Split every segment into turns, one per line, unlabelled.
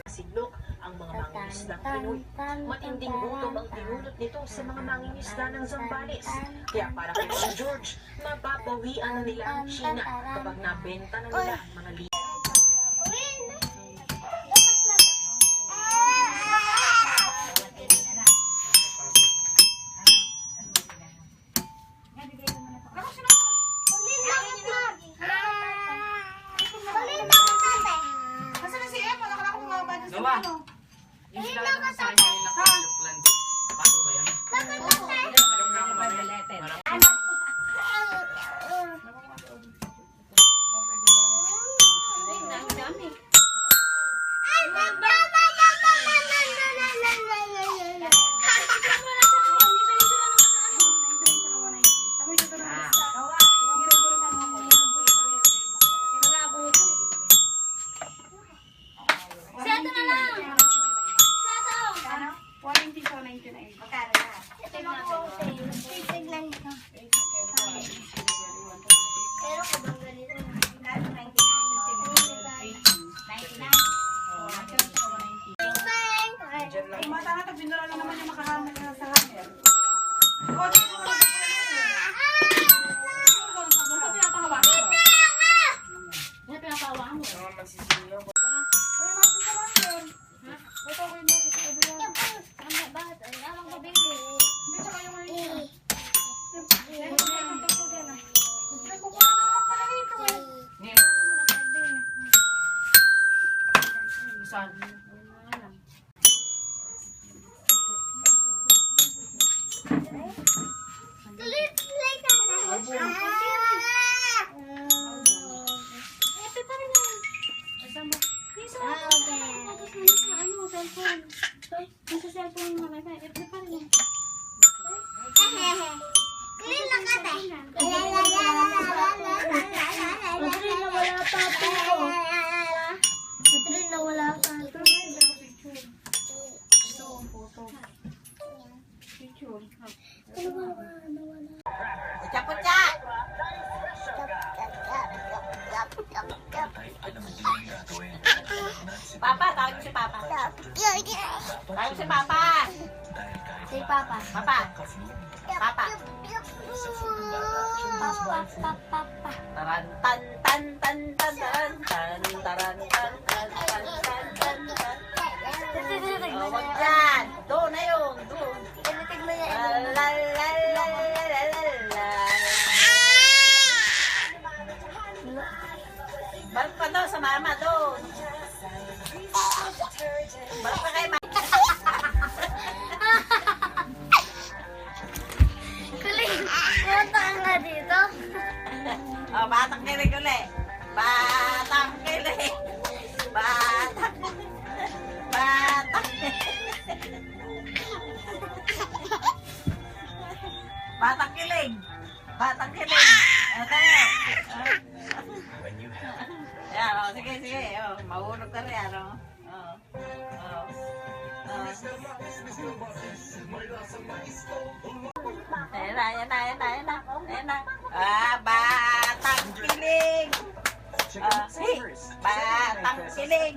Sidlok ang mga mangingisdang Pinoy. Matinding gutom ang tinulot nito sa mga mangingisda ng Zambales. Kaya para kay Mang George, mababawian na nila ang China kapag nabenta na nila ang mga libo.
Papa, tawag mo si Papa. Tawag si Papa.
Si Papa.
Papa. Papa.
Papa.
Taran tan tan tan tan taran tan taran tan tan tan tan tan tan. Oh, wag yan. Doon na yun. Doon.
Tinitig mo yan.
La la la la la la. Balik pa doon sa mama doon. Balik pa kay mama.
Kuling, punta ka nga dito.
Oh, batang kilig ulit. Batang kilig. Batang. Batang. Batang kilig. Batang kilig. Okay. Yan, oh, sige, sige. Oh, mahulog ka rin, ano? Oh. Oh. Oh. Ayan na, ayan na, ayan na, ayan na. Ayan na. Ah, batang kilig. Hey, batang kilig.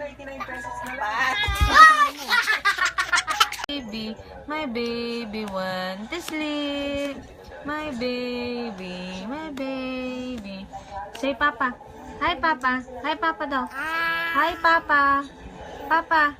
Baby, my baby want to sleep. My baby, my baby. Say Papa. Hi Papa. Hi Papa daw. Hi Papa. Papa.